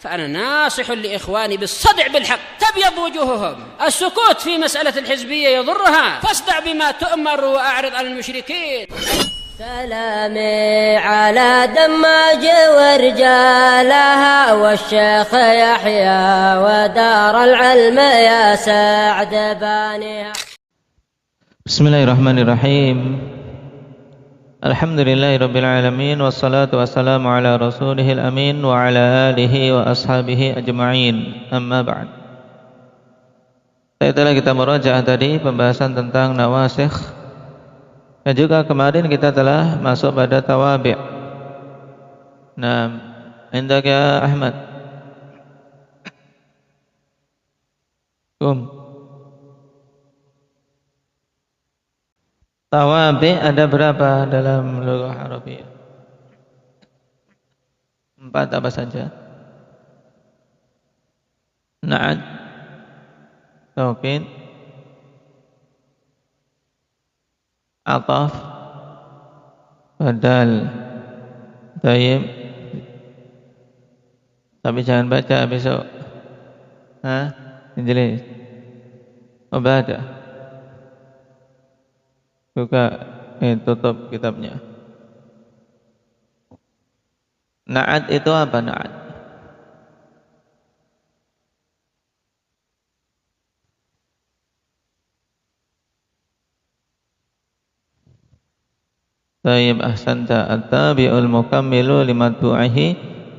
فأنا ناصح لإخواني بالصدع بالحق تبيض وجوههم. السكوت في مسألة الحزبية يضرها، فاصدع بما تؤمر وأعرض عن المشركين. سلامي على دماج ورجالها والشيخ يحيى ودار العلم يا سعد بانيها. Bismillahirrahmanirrahim. Alhamdulillahirabbil alamin wassalatu wassalamu ala rasulihil amin wa ala alihi wa ashabihi ajma'in. Amma ba'd. Setelah kita merajaah tadi pembahasan tentang nawasikh, dan juga kemarin kita telah masuk pada tawabi'. Nah, indak ya Ahmad. Tawabi' ada berapa dalam lughah Arabiyah? 4 apa saja? Na'at, taukid, ataf, badal, tayyib. Tapi jangan baca besok. Jelas. Baca. Buka, tutup kitabnya. Na'at itu apa na'at? Tayyib, ahsanta. At-tabi'ul mukammilu limadbu'ihi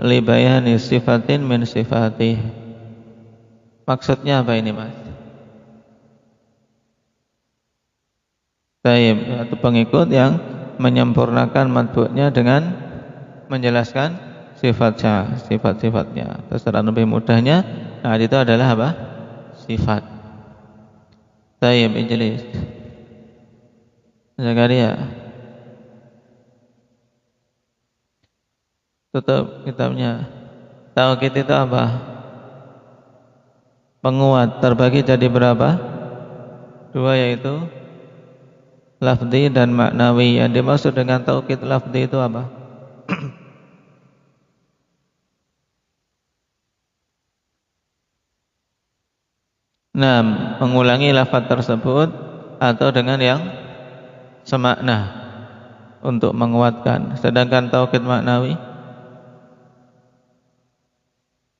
li bayani sifatin min sifatih. Maksudnya apa ini, Mas? Tayyib, atau pengikut yang menyempurnakan matbu'nya dengan menjelaskan sifat-sifatnya. Secara lebih mudahnya, nah itu adalah apa? Sifat. Tayyib, ijlis. Zakaria. Tutup kitabnya. Taukid itu apa? Penguat, terbagi jadi berapa? 2, yaitu lafzi dan maknawi. Yang dimaksud dengan taukid lafzi itu apa? Nah, mengulangi lafaz tersebut atau dengan yang semakna untuk menguatkan. Sedangkan taukid maknawi,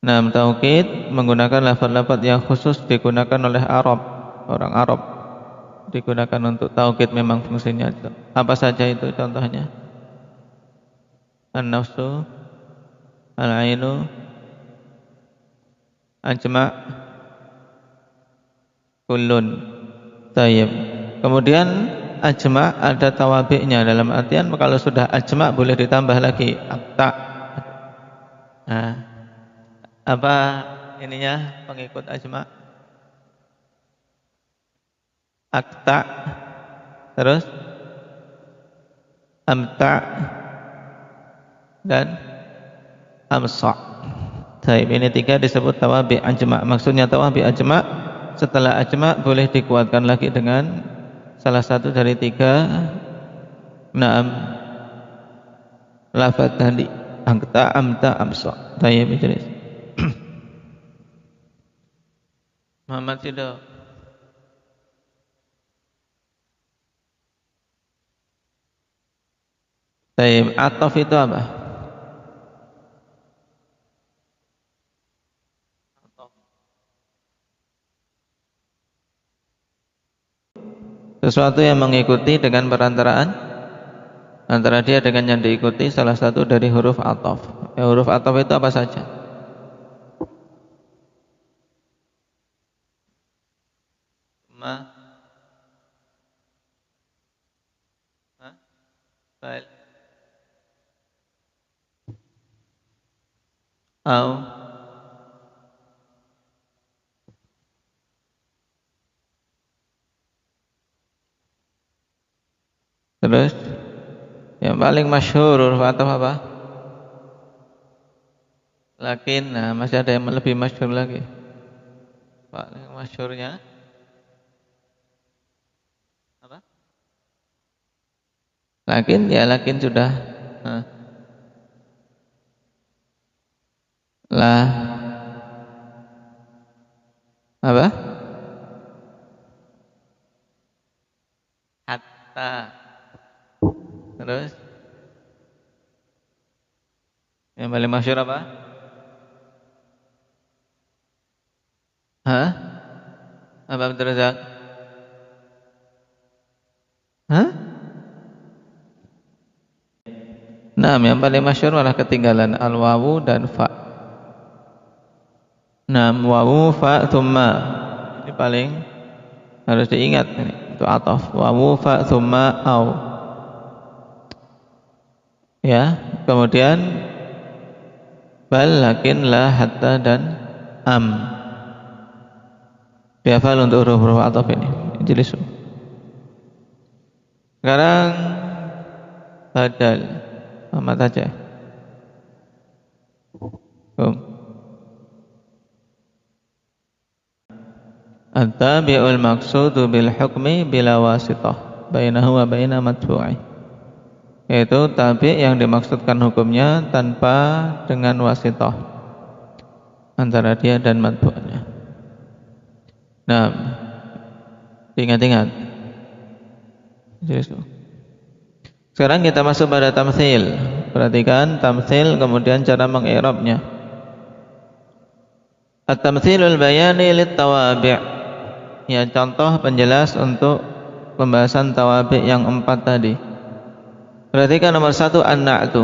nah, taukid menggunakan lafaz-lafaz yang khusus digunakan oleh orang Arab. Digunakan untuk taukid, memang fungsinya itu. Apa saja itu contohnya? An-nafsu, al-ainu, ajma', kullun. Tayyib. Kemudian ajma' ada tawabi'nya, dalam artian kalau sudah ajma' boleh ditambah lagi akta. Nah, apa ininya pengikut ajma'? Akta, terus amta, dan amsa'. Taib, ini 3 disebut tawabi' ajma'. Maksudnya tawabi' ajma', setelah ajma' boleh dikuatkan lagi dengan salah satu dari 3 lafaz tadi, akta, amta, amsa'. Taib, jelas. Muhammad Sido. Taib, ataf itu apa? Sesuatu yang mengikuti dengan perantaraan antara dia dengan yang diikuti salah satu dari huruf ataf. Huruf ataf itu apa saja? Baik. Terus yang paling masyhur huruf ataf apa? Lakin. Nah, masih ada yang lebih masyhur lagi. Paling masyhurnya apa? Lakin, ya lakin sudah. Lah paling masyhur apa? Hah? Apa Abdul Razak? Hah? Nah, yang paling masyhur malah ketinggalan al-wawu dan fa. Nah, wawu fa thumma. Ini paling harus diingat ini. Itu ataf. Wawu fa thumma au. Ya, kemudian bal lakin la hatta dan am. Dihafal untuk huruf-huruf ataf ini. Jelis. Sekarang badal. Amat aja. At-tabi'ul maqsudu bil hukmi bila wasithah bainahu wa baina matbu'i. Yaitu tabi' yang dimaksudkan hukumnya tanpa dengan wasithah antara dia dan matbu'nya. Nah, ingat-ingat. Sekarang kita masuk pada tamtsil. Perhatikan tamtsil kemudian cara mengi'rabnya. At-tamtsilul bayani lit-tawabi'. Ya, contoh penjelas untuk pembahasan tawabi' yang 4 tadi. Perhatikan nomor 1 an-na'tu.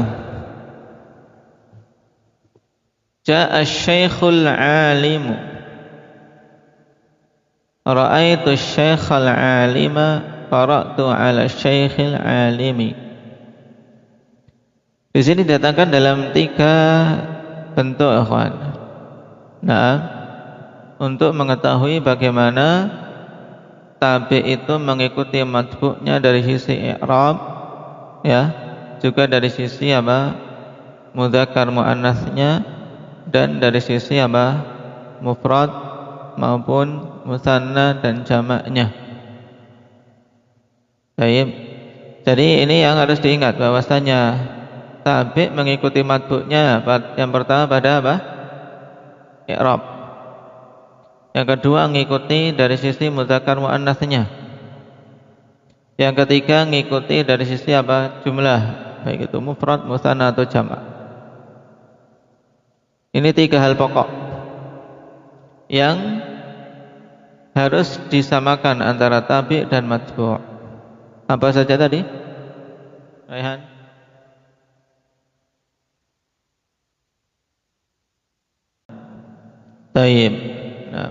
Ja'a asy-syaikhul 'alimu. Ra'aitu asy-syaikhal 'alima, qara'tu 'ala asy-syaikhil 'alimi. Di sini didatangkan dalam 3 bentuk, ikhwan. Nah, untuk mengetahui bagaimana tabi' itu mengikuti matbu'nya dari sisi i'rab, ya, juga dari sisi apa? Mudzakkar muannasnya, dan dari sisi apa? Mufrad maupun musanna dan jamaknya. Baik. Jadi ini yang harus diingat bahwasanya tabi' mengikuti matbu'nya yang pertama pada apa? I'rab. Yang kedua mengikuti dari sisi mudzakkar muannasnya. Yang ketiga mengikuti dari sisi apa? Jumlah, baik itu mufrad, musanna atau jamak. Ini 3 hal pokok yang harus disamakan antara tabi' dan matbu'. Apa saja tadi? Raihan? Taib. Nah,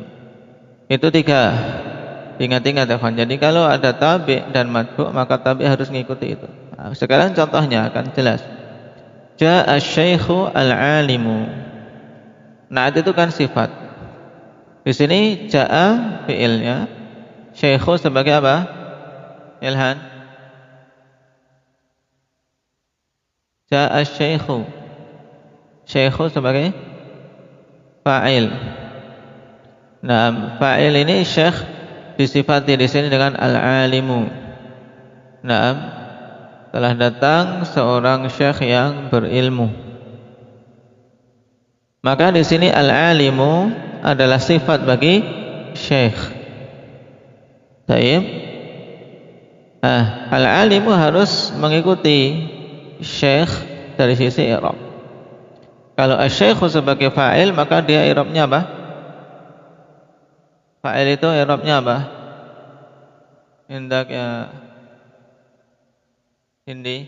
itu 3. Ingat-ingat ya kawan. Jadi kalau ada tabi' dan matbu' maka tabi' harus mengikuti itu. Nah, sekarang contohnya akan jelas. Ja'a asy-syaikhu al-'alimu. Nah, itu kan sifat. Di sini ja'a fi'ilnya, syaikhu sebagai apa? Ilhan. Ja'a asy-syaikhu. Syaikhu sebagai fa'il. Nah, fa'il ini syekh disifati di sini dengan al-'alimu. Nah, telah datang seorang syekh yang berilmu. Maka di sini al-'alimu adalah sifat bagi syekh. Baik. Al-'alimu harus mengikuti syekh dari sisi i'rab. Kalau asy-syaikhu sebagai fa'il maka dia i'rabnya apa? Fa'il itu i'rabnya apa? Hendak ya Hindi.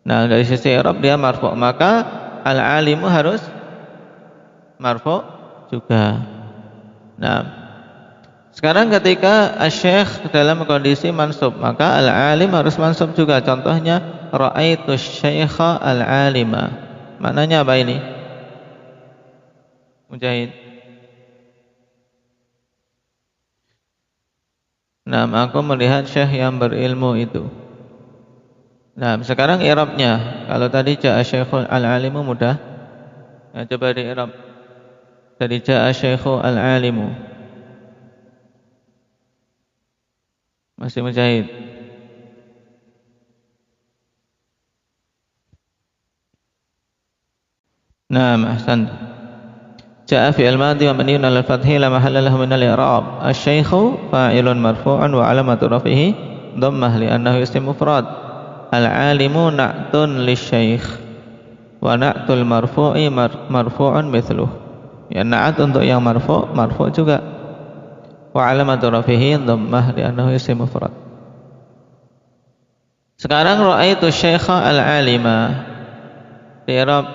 Nah, dari sisi i'rab dia marfu', maka al-'alimu harus marfu' juga. Nah, sekarang ketika asy-syaikh dalam kondisi mansub, maka al-'alim harus mansub juga. Contohnya ra'aitu asy-syaikha al-'alima. Maknanya apa ini? Mujahid. Nah, aku melihat syekh yang berilmu itu. Nah, sekarang i'rabnya. Kalau tadi ja'a syaikhul al-'alimu mudah. Nah, coba di i'rab. Tadi ja'a syaikhul al-'alimu. Masih Mujahid. Naam, ahsan. Ja'a fi'il madhi wa mabniun 'ala al-fathi la mahalla lahu min al-i'rab. Asy-syaikhu fa'ilun marfu'un wa 'alamatu raf'ihi dhammah li'annahu ism mufrad. al-alimu na'tun lisyaikh wa na'tul marfu'i marfu'un mithluh. Ya, na'at untuk yang marfu' juga. Wa alamatu rafihi dhammah li'annahu isim mufrad. Sekarang ra'aitu syaikha al-alima. I'rab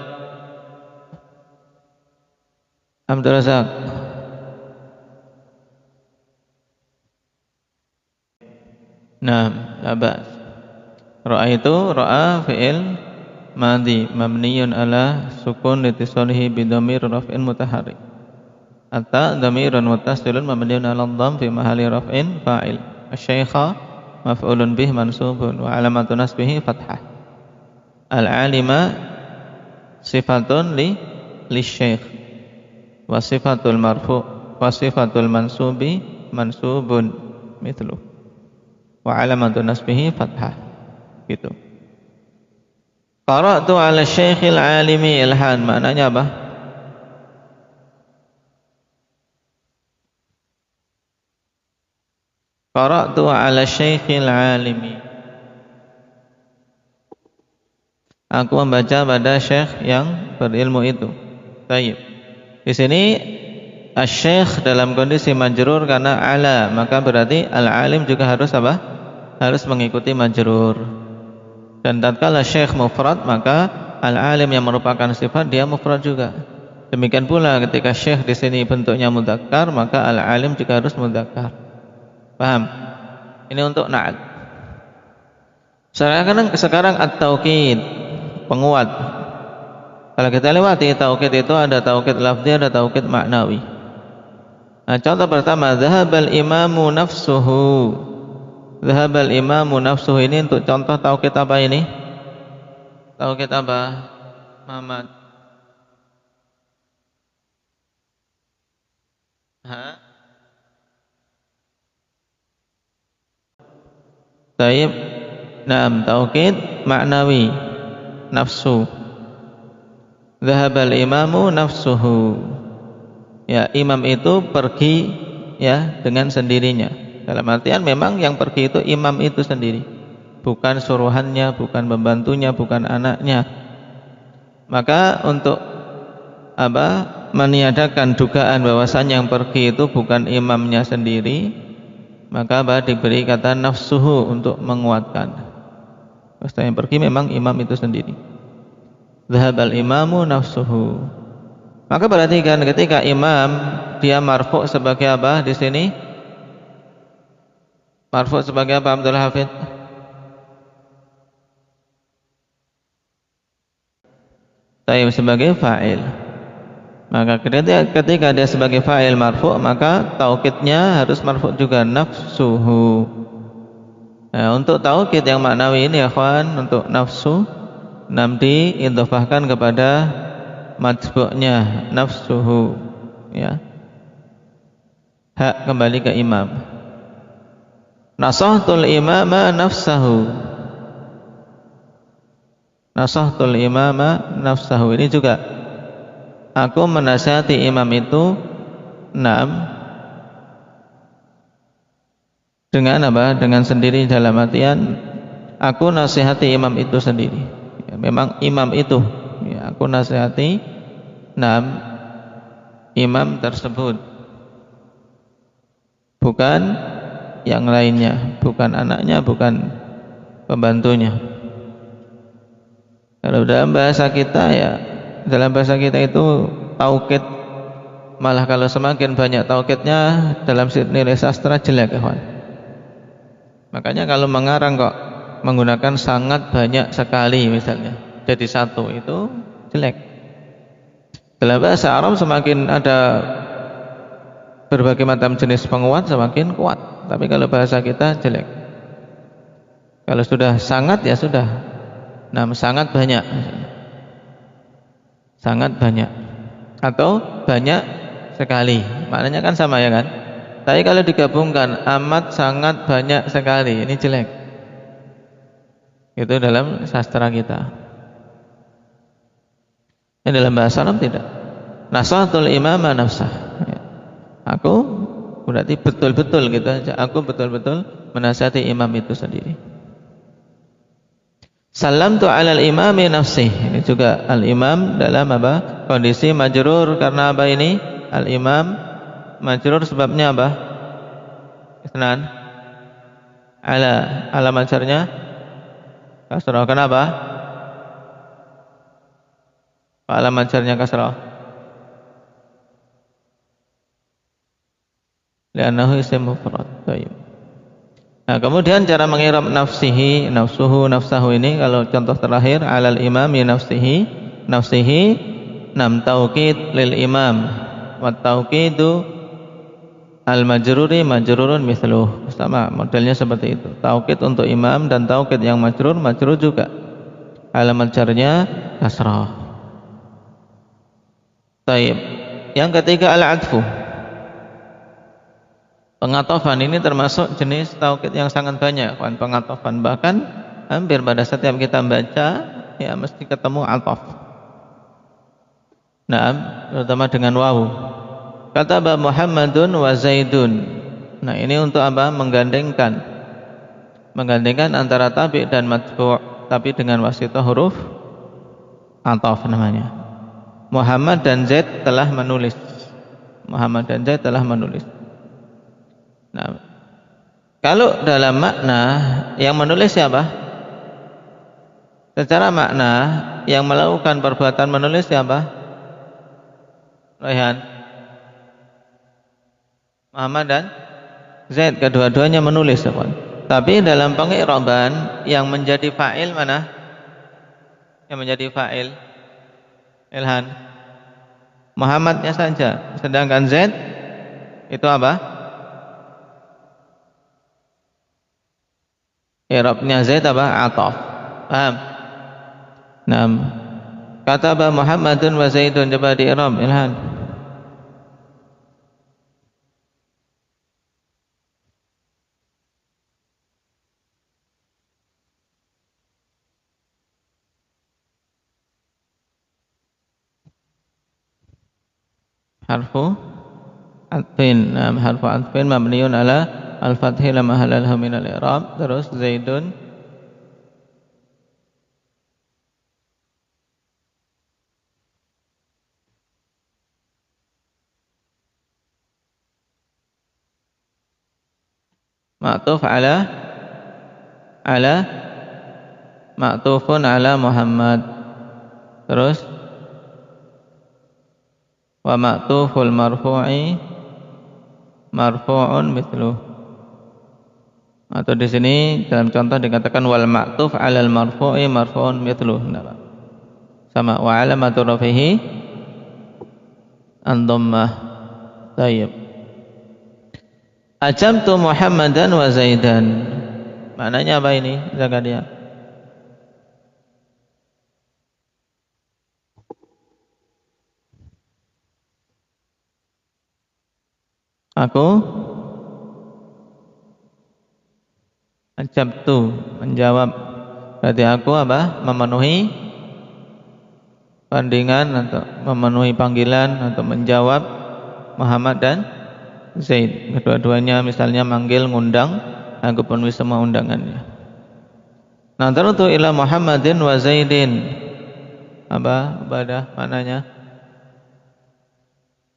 Abdul Razak. Naam, la ba'as. Ra'aitu ra'a fi'il madhi mabniyun ala sukun litisalihi bidhamir raf'in mutaharrik. Atta dhamirun muttasilun mabniyun ala dhamm fi mahalli raf'in fa'il. Asy-syaikha maf'ulun bih mansubun wa alamatu nasbihi fathah. Al-alima sifatun lisyaikh wa sifatul marfu' wa sifatul mansubi mansubun mithlu wa alamatu nasbihi fathah. Gitu. Qara'tu 'ala syekhil 'alimi ilhan, maknanya apa? Qara'tu 'ala syekhil 'alimi. Aku membaca pada syekh yang berilmu itu. Baik. Di sini asy-syekh dalam kondisi majrur karena ala, maka berarti al-alim juga harus apa? Harus mengikuti majrur. Dan tatkala syekh mufrad, maka al-alim yang merupakan sifat dia mufrad juga. Demikian pula ketika syekh di sini bentuknya mudzakkar, maka al-alim juga harus mudzakkar. Paham? Ini untuk na'at. Sekarang at-taukid, penguat. Kalau kita lewati taukid itu ada taukid lafzi, ada taukid maknawi. Nah, contoh pertama, dhahabal imamu nafsuhu. Dhahabal imamu nafsuhu ini untuk contoh taukid apa ini? Taukid apa? Muhammad. Taib. Naam, taukid maknawi. Nafsu. Dhahabal imamu nafsuhu. Ya, imam itu pergi ya dengan sendirinya. Dalam artian memang yang pergi itu imam itu sendiri, bukan suruhannya, bukan pembantunya, bukan anaknya. Maka untuk apa? Meniadakan dugaan bahwasannya yang pergi itu bukan imamnya sendiri, maka apa? Diberi kata nafsuhu untuk menguatkan. Pasti yang pergi memang imam itu sendiri. Dhahabal imamu nafsuhu. Maka perhatikan ketika imam dia marfu' sebagai apa di sini? Marfu' sebagai apa Abdul Hafid? Taib, sebagai fa'il. Maka ketika dia sebagai fa'il marfu', maka taukidnya harus marfu' juga, nafsuhu. Nah, untuk taukid yang maknawi ini ya kawan, untuk nafsu nanti diidhofahkan kepada matbu'nya nafsuhu, ya. Hak kembali ke imam. Nasahtul imama nafsahu. Nasahtul imama nafsahu ini juga aku menasihati imam itu dengan apa? Dengan sendiri, dalam artian aku nasihati imam itu sendiri. Ya, memang imam itu ya, aku nasihati imam tersebut, bukan yang lainnya, bukan anaknya, bukan pembantunya. Kalau dalam bahasa kita ya, dalam bahasa kita itu taukid, malah kalau semakin banyak taukidnya dalam nilai sastra jelek, kawan. Makanya kalau mengarang kok menggunakan sangat banyak sekali misalnya, jadi satu, itu jelek. Dalam bahasa Arab semakin ada berbagai macam jenis penguat semakin kuat. Tapi kalau bahasa kita jelek. Kalau sudah sangat ya sudah. Sangat banyak. Sangat banyak. Atau banyak sekali. Maknanya kan sama ya kan? Tapi kalau digabungkan amat, sangat, banyak sekali, ini jelek. Itu dalam sastra kita. Ini dalam bahasa Arab tidak. Nasahatul imama nafsah. Ya. Aku berarti betul-betul gitu aja. Aku betul-betul menasihati imam itu sendiri. Salamtu 'alal imami nafsih. Ini juga al-imam dalam apa? Kondisi majrur karena apa ini? Al-imam majrur sebabnya apa? Isnan. Alamat jarnya kasrah. Kenapa? Alamat jarnya kasrah. Li'annahu isim mufrad. Baik. Nah, kemudian cara mengiram nafsihi, nafsuhu, nafsahu ini kalau contoh terakhir alal imami nafsihi, nafsihi nam taukid lil imam wa taukidu al majruri majrurun mithluh. Sama modelnya seperti itu. Taukid untuk imam dan taukid yang majrur, majrur juga. Alamat jarnya kasrah. Baik. Yang ketiga al-'atfu. Pengatofan ini termasuk jenis taukid yang sangat banyak. Pengatofan bahkan hampir pada setiap kita baca ya mesti ketemu atof. Nah, terutama dengan waw. Kataba Muhammadun wa Zaidun. Nah, ini untuk apa? Menggandengkan antara tabi dan matbu', tapi dengan wasithah huruf atof namanya. Muhammad dan Zaid telah menulis. Muhammad dan Zaid telah menulis. Nah, kalau dalam makna yang menulis siapa? Secara makna yang melakukan perbuatan menulis siapa? Raihan. Muhammad dan Zaid, kedua-duanya menulis. Tapi dalam pengi'raban yang menjadi fa'il mana? Yang menjadi fa'il Ilhan. Muhammadnya saja. Sedangkan Zaid itu apa? I'rabnya Zaid apa? Ataf. Paham? Nah, kataba Muhammadun wa Zaidun, coba di i'rab Ilhan. Harfu atfin. Nah, harfu atfin mabniun ala al-fathi la mahalla lahu min al-i'rab. Terus Zaidun ma'tuf ala ma'tufun ala Muhammad. Terus wa ma'tuful marfu'i marfu'un mithluh. Atau di sini dalam contoh dikatakan wal ma'tuf 'alal marfu'i marfu'un mithluh. Sama wa 'alamatu rafihi an-dhammah. Baik. Ajamtu Muhammadan wa Zaidan. Maknanya apa ini? Zakaria. Aku ajabtu, menjawab. Berarti aku apa? Memenuhi panggilan atau memenuhi panggilan atau menjawab Muhammad dan Zaid. Kedua-duanya misalnya manggil, ngundang, aku penuhi semua undangannya. Nah, tarutu ila Muhammadin wa Zaidin. Apa? Ibadah maknanya?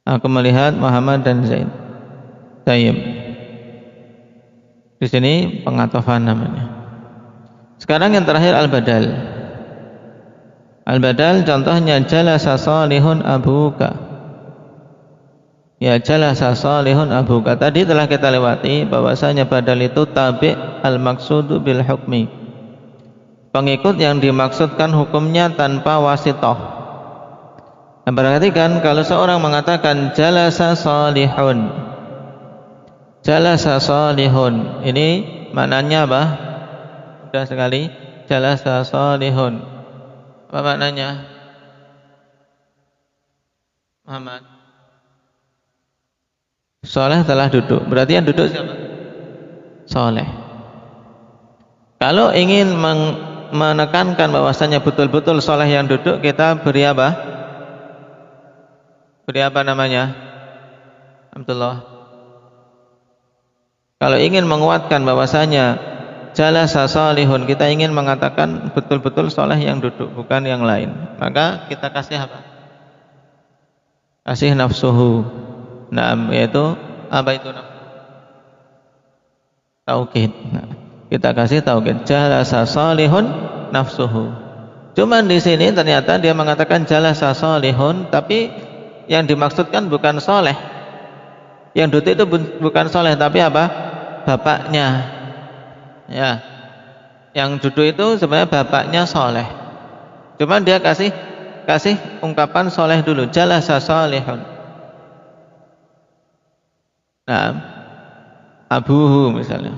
Aku melihat Muhammad dan Zaid. Tayyib. Di sini pengatofan namanya. Sekarang yang terakhir al-badal. Al-badal contohnya jalasa salihun abuka. Ya jalasa salihun abuka. Tadi telah kita lewati bahwasanya badal itu tabi' al-maqsudu bil hukmi. Pengikut yang dimaksudkan hukumnya tanpa wasithah. Nah, perhatikan kalau seorang mengatakan jalasa salihun. Jalasa salihun. Ini maknanya apa? Mudah sekali. Jalasa salihun. Apa maknanya? Muhammad. Soleh telah duduk. Berarti yang duduk siapa? Soleh. Kalau ingin menekankan bahwasanya betul-betul soleh yang duduk, kita beri apa? Beri apa namanya? Abdullah. Kalau ingin menguatkan bahwasanya jalasa salihun, kita ingin mengatakan betul-betul soleh yang duduk, bukan yang lain, maka kita kasih apa? Kasih nafsuhu. Naam, yaitu apa itu nafsu? Taukid. Nah, kita kasih taukid, jalasa salihun nafsuhu. Cuman di sini ternyata dia mengatakan jalasa salihun, tapi yang dimaksudkan bukan soleh. Yang duduk itu bukan soleh, tapi apa? Bapaknya. Ya, yang duduk itu sebenarnya bapaknya soleh. Cuman dia kasih ungkapan soleh dulu, jalasa salihun. Nah, abuhu misalnya.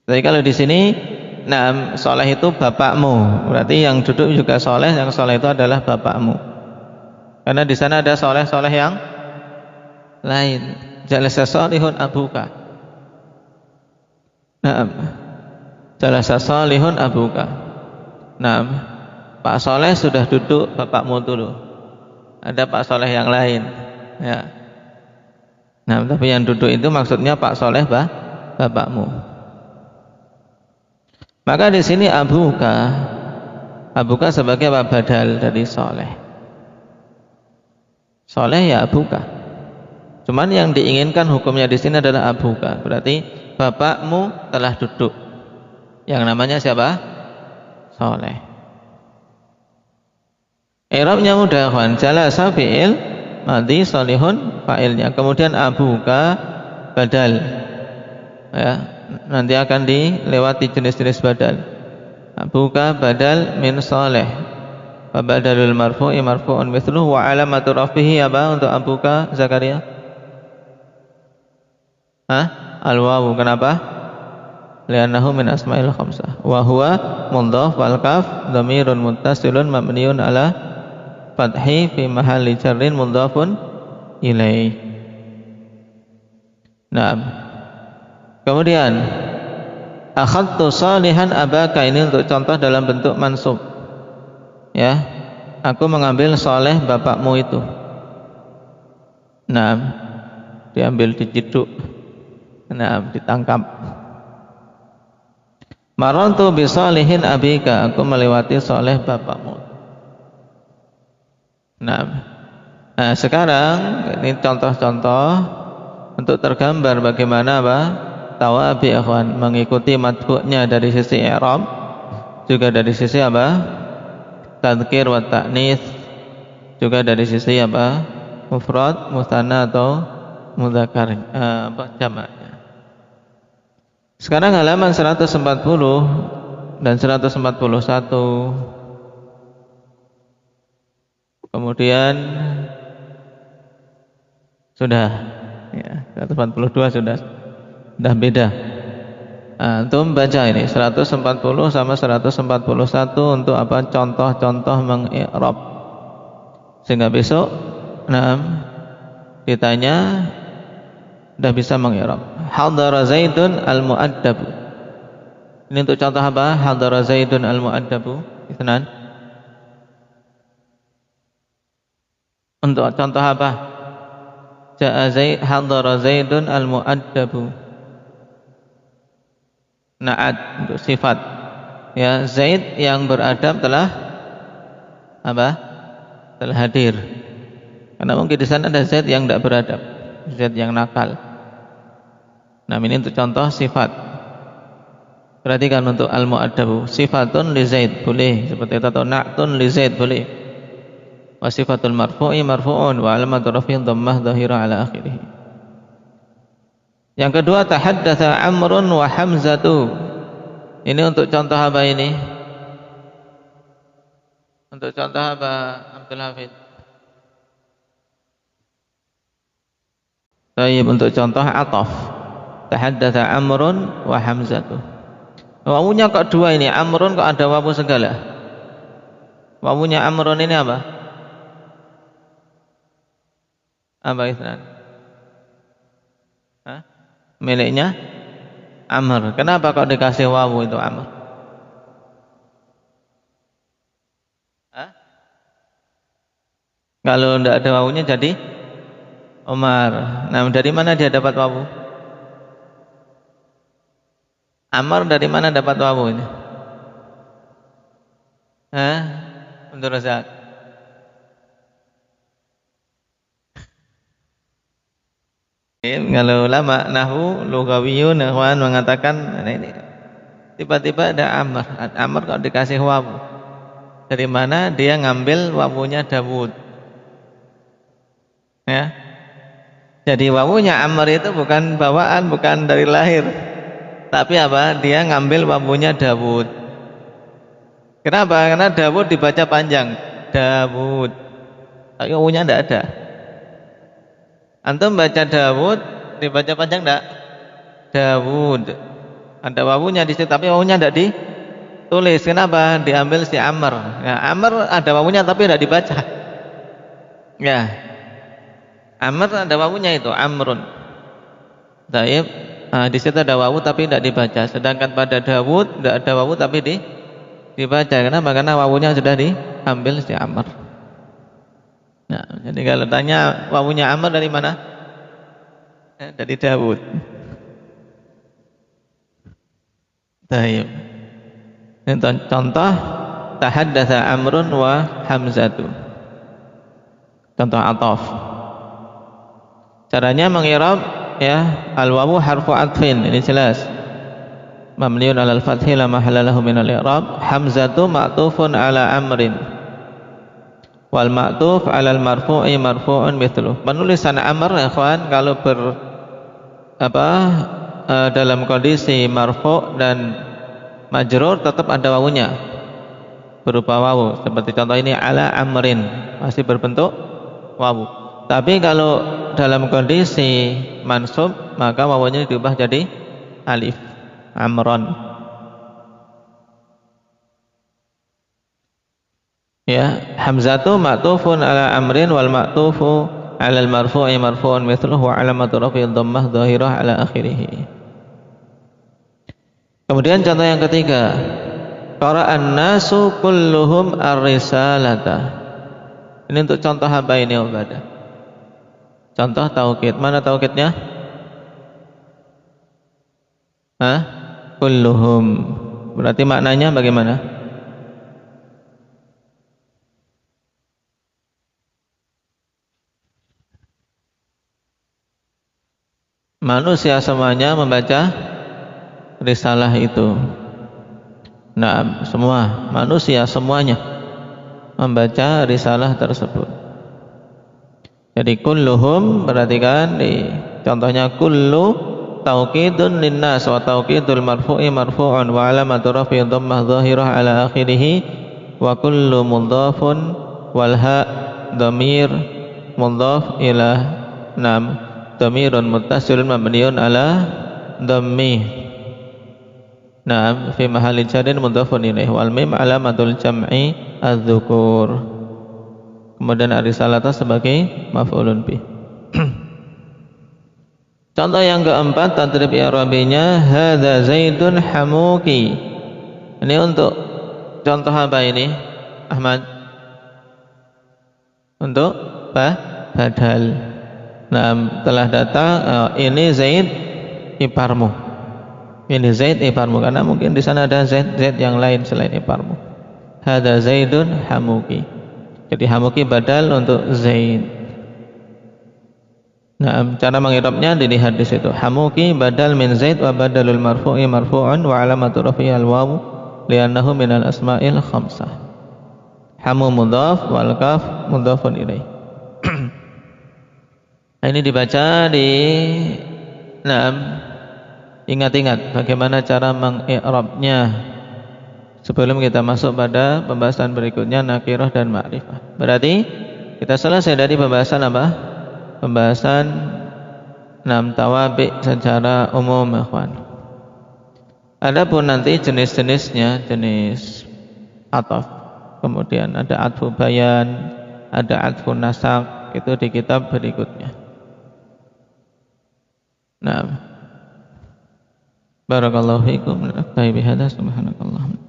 Jadi kalau di sini, nah, soleh itu bapakmu, berarti yang duduk juga soleh. Yang soleh itu adalah bapakmu. Karena di sana ada soleh-soleh yang lain. Jalasa salihun abuka. Nah, jalasa salihun abuka. Nah, Pak Soleh sudah duduk, bapakmu dulu. Ada Pak Soleh yang lain. Ya. Nah, tapi yang duduk itu maksudnya Pak Soleh bapakmu. Maka di sini abuka sebagai apa? Badal dari soleh. Soleh ya abuka. Cuman yang diinginkan hukumnya di sini adalah abuka. Berarti bapakmu telah duduk. Yang namanya siapa? Soleh. I'rabnya mudah, kawan. Jalasa fi'il madhi salihun fa'ilnya. Kemudian abuka badal. Ya, nanti akan dilewati jenis-jenis badal. Abuka badal min salih. Wa badalul marfu'i marfu'un mithluhu wa alamatu rafihi apa untuk abuka Zakaria? Al-wawu. Kenapa? Li'annahu min asma'il khamsah. Wa huwa mudhaf wal kaf dhamirun muttasilun mabniun ala fathi fi mahalli jarrin mudhafun ilaih. Naam. Kemudian akhadtu salihan abaka, ini untuk contoh dalam bentuk mansub. Ya, aku mengambil soleh bapakmu itu. Naam. Diambil, diciduk. Naam, ditangkap. Marantu bi salihin abika, aku melewati soleh bapakmu. Naam. Nah, sekarang ini contoh-contoh untuk tergambar bagaimana apa? Tawabi akhwan, mengikuti matbu'nya dari sisi i'rab, juga dari sisi apa? Tadhkir wa ta'nits, juga dari sisi apa? Mufrad, mutsanna atau mudzakkar, jamaknya. Sekarang halaman 140 dan 141. Kemudian sudah ya, 142 sudah beda. Antum baca ini 140 sama 141 untuk apa? Contoh-contoh mengi'rab. Sehingga besok ditanya sudah bisa mengi'rab. Hadara Zaidun al-mu'addabu. Ini untuk contoh apa? Hadara Zaidun al-mu'addabu. Itenan. Untuk contoh apa? Ja'a Zaid, hadara Zaidun al-mu'addabu. Na'at untuk sifat. Ya, Zaid yang beradab telah apa? Telah hadir. Karena mungkin di sana ada Zaid yang tidak beradab, Zaid yang nakal. Nah, ini untuk contoh sifat. Perhatikan untuk al-mu'addabu, sifatun li Zaid boleh seperti itu, atau na'tun li Zaid boleh. Wa sifatul marfu'i marfu'un wa alamatu raf'in dhammah dhahira ala akhirih. Yang kedua, tahaddatsa Amrun wa Hamzatu. Ini untuk contoh apa ini? Untuk contoh apa Abdul Hafid? Baik, untuk contoh ataf. Tahaddatsa Amrun wa Hamzatu. Wawunya kok dua ini? Amrun kok ada wawu segala? Wawunya Amrun ini apa? Apa isnan? Miliknya Amr. Kenapa kok dikasih wawu itu Amr? Kalau tidak ada wawunya jadi Umar. Nah, dari mana dia dapat wawu? Amr dari mana dapat wawu ini? Hah? Untuk Razak. Kalau ulama nahwu lughawiyun ikhwan mengatakan nah ini tiba-tiba ada Amr. Amr kok dikasih wawu. Dari mana dia ngambil wawunya Dawud? Ya. Jadi wawunya Amr itu bukan bawaan, bukan dari lahir. Tapi apa? Dia ngambil wawunya Dawud. Kenapa? Karena Dawud dibaca panjang. Dawud. Tapi wawunya tidak ada. Antum baca Dawud dibaca panjang enggak? Dawud. Ada wawunya di situ tapi wawunya tidak ditulis. Kenapa? Diambil si Amr. Ya, Amr ada wawunya tapi tidak dibaca. Ya. Amr ada wawunya itu Amrun. Taib. Nah, di situ ada wawu tapi tidak dibaca. Sedangkan pada Dawud tidak ada wawu tapi dibaca. Kenapa? Karena wawunya sudah diambil si Amr. Nah, jadi kalau tanya wawunya Amr dari mana? Dari Dawud. Taib. Ini contoh tahaddatsa Amrun wa Hamzatu. Contoh ataf. Caranya mengirab ya al-wawu harfu atfin, ini jelas. Mabniun 'alal fathi la mahalla lahu min al-i'rab. Hamzatu ma'tufun 'ala amrin. Wal ma'tuf 'alal marfu'i marfu'un mithluh. Penulisan amr ya ikhwan kalau dalam kondisi marfu' dan majrur tetap ada wawunya. Berupa wawu. Seperti contoh ini 'ala amrin, masih berbentuk wawu. Tapi kalau dalam kondisi mansub maka wawunya diubah jadi alif. Amron. Ya, hamzatu ma'tufun ala amrin wal ma'tufu ala al marfu'i marfu'un mithluhu wa alamatu raf'i dhammah dhahirah ala akhirih. Kemudian contoh yang ketiga, qara'an nasu kulluhum ar-risalata. Ini untuk contoh apa ini Ubadah? Contoh taukid. Mana taukidnya? Hah? Kulluhum. Berarti maknanya bagaimana? Manusia semuanya membaca risalah itu. Nah, semua manusia semuanya membaca risalah tersebut. Jadi kulluhum perhatikan di contohnya kullu taukidun linnas wa taukidul marfu'i marfu'un wa alamatu raf'i dhammah dhahirah ala akhirih wa kullu mudhafun wal ha dhamir mudhaf ila nam dhamirun muttasilun mabniun ala dhammi nam fi mahalli jarrin mudhafun ilaih wal mim alamatul jam'i adz-dzukur. Kemudian arisalata sebagai maf'ulun bih. Contoh yang keempat tadrib i'rabinya hadza zaidun hamuki. Ini untuk contoh apa ini Ahmad? Untuk badal. Nah, telah datang ini Zaid iparmu. Ini Zaid iparmu karena mungkin di sana ada Zaid yang lain selain iparmu. Hadza zaidun hamuki. Jadi hamuki badal untuk Zaid. Nah, cara mengirabnya dilihat di situ. Hamuki badal min Zaid wa badalul marfu'i marfu'un wa alamatu raf'i al-wawu li'annahu minal asma'il khamsah. Hamu mudhaf wal kaf mudhafun ilaih. Ini dibaca di ingat-ingat bagaimana cara mengi'rabnya sebelum kita masuk pada pembahasan berikutnya nakirah dan ma'rifah. Berarti kita selesai dari pembahasan apa? Pembahasan 6 tawabi secara umum ikhwan. Adapun nanti jenis-jenisnya, jenis ataf, kemudian ada atfu bayan, ada atfu nasak, itu di kitab berikutnya. Nah, barakallahu fiikum. Naktafi bihadza subhanakallahumma.